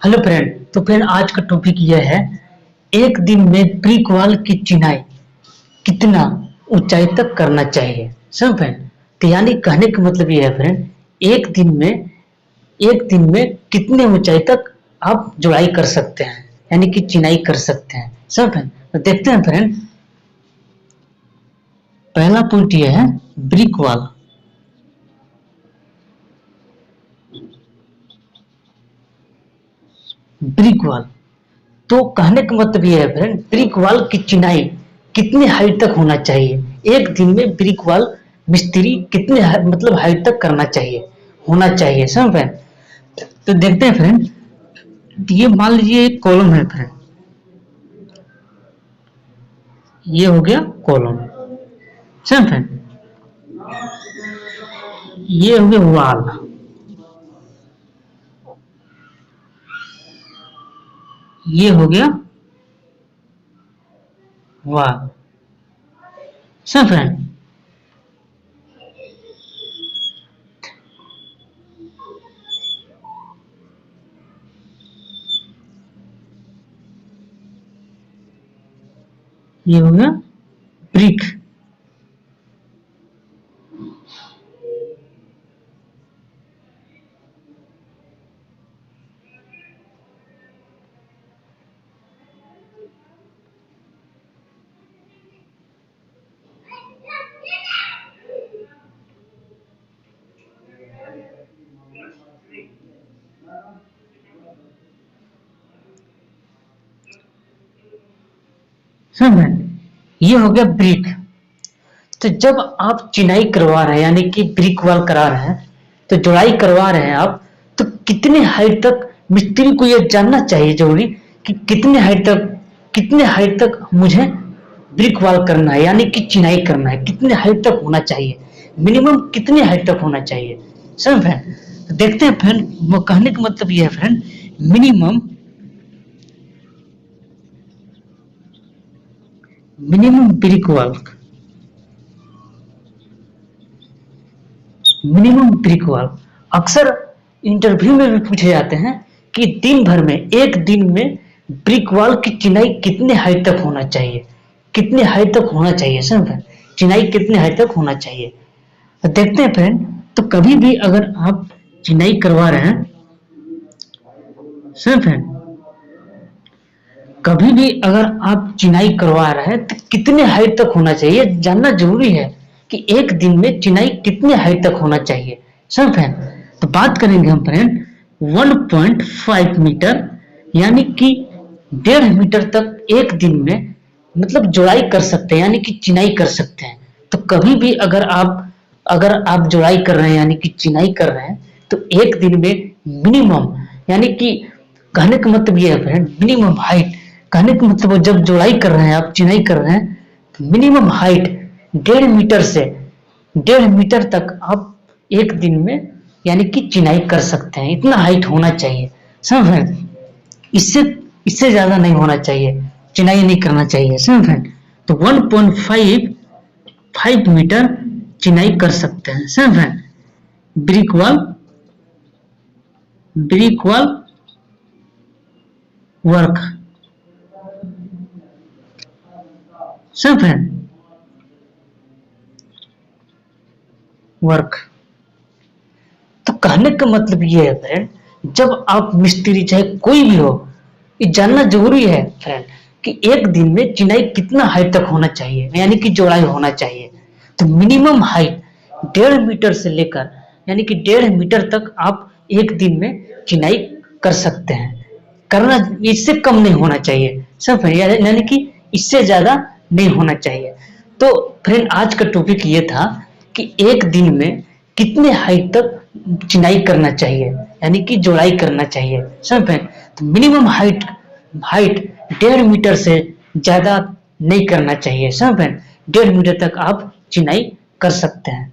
Hello friend. तो friend आज का टॉपिक यह है, एक दिन में ब्रिक वॉल की चिनाई कितना ऊंचाई तक करना चाहिए। समझ फ्रेंड। तो यानी कहने का मतलब यह है फ्रेंड, एक दिन में कितने ऊंचाई तक आप जुड़ाई कर सकते हैं, यानी कि चिनाई कर सकते हैं। समझ फ्रेंड। तो देखते हैं फ्रेंड, पहला पॉइंट यह है ब्रिक वॉल। ब्रिक वॉल तो कहने का मतलब ये है फ्रेंड, ब्रिक वॉल की चिनाई कितने हाइट तक होना चाहिए। एक दिन में ब्रिक वॉल मिस्त्री कितने मतलब हाइट तक करना चाहिए, होना चाहिए। समझ फ्रेंड। तो देखते हैं फ्रेंड, ये मान लीजिए एक कॉलम है फ्रेंड, ये हो गया कॉलम। समझ फ्रेंड। ये हो गया वॉल, ये हो गया वॉल। समझ फ्रेंड। ये हो गया ब्रिक। समझ फ्रेंड। ये हो गया ब्रिक। तो जब आप चिनाई करवा रहे हैं, यानी कि ब्रिक वॉल करा रहे हैं, तो जुड़ाई करवा रहे हैं आप, तो कितने हाइट तक मिस्त्री को यह जानना चाहिए जरूरी कि कितने हाइट तक मुझे ब्रिक वॉल करना है, यानी कि चिनाई करना है, कितने हाइट तक होना चाहिए, मिनिमम कितने हाइट तक होना चाहिए। समझ फ्रेंड। तो देखते हैं फ्रेंड, वो कहने का मतलब यह है friend, minimum minimum brick wall, minimum brick wall अक्सर इंटरव्यू में भी पूछे जाते हैं कि दिन भर में, एक दिन में ब्रिक वॉल की चिनाई कितने हाइट तक होना चाहिए, कितने हाइट तक होना चाहिए। समझ, चिनाई कितने हाइट तक होना चाहिए। तो देखते हैं फ्रेंड, तो कभी भी अगर आप चिनाई करवा रहे हैं, समझ फ्रेंड, कभी भी अगर आप चिनाई करवा रहे हैं तो कितने हाइट तक होना चाहिए जानना जरूरी है, कि एक दिन में चिनाई कितने हाइट तक होना चाहिए। समझ फ्रेंड। तो बात करेंगे हम फ्रेंड 1.5 मीटर, यानी कि 1.5 मीटर तक एक दिन में मतलब जुड़ाई कर सकते हैं, यानी कि चिनाई कर सकते हैं। तो कभी भी अगर आप जुड़ाई कर रहे हैं, यानी कि चिनाई कर रहे हैं, तो एक दिन में मिनिमम, यानी कि कहने का मतलब ये है फ्रेंड, मिनिमम हाइट, कहने का मतलब जब जुड़ाई कर रहे हैं, आप चिनाई कर रहे हैं, तो मिनिमम हाइट 1.5 मीटर से 1.5 मीटर तक आप एक दिन में यानी कि चिनाई कर सकते हैं। इतना हाइट होना चाहिए। समझ फ्रेंड। इससे इससे ज्यादा नहीं होना चाहिए, चिनाई नहीं करना चाहिए। समझ फ्रेंड। तो 1.5 मीटर चिनाई कर सकते हैं। समझ friend. Brick wall, brick wall work. समझ फ्रेंड। वर्क तो कहने का मतलब ये है फ्रेंड, जब आप मिस्त्री चाहे कोई भी हो, ये जानना जरूरी है फ्रेंड कि एक दिन में चिनाई कितना हाइट तक होना चाहिए, यानी कि जोड़ाई होना चाहिए। तो मिनिमम हाइट 1.5 मीटर से लेकर, यानी कि 1.5 मीटर तक आप एक दिन में चिनाई कर सकते हैं। करना, इससे कम नहीं होना चाहिए। सब यानी कि इससे ज्यादा नहीं होना चाहिए। तो फ्रेंड आज का टॉपिक ये था कि एक दिन में कितने हाइट तक चिनाई करना चाहिए, यानी कि जोड़ाई करना चाहिए। समझ फ्रेंड। तो मिनिमम हाइट हाइट 1.5 मीटर से ज्यादा नहीं करना चाहिए। समझ फ्रेंड। 1.5 मीटर तक आप चिनाई कर सकते हैं।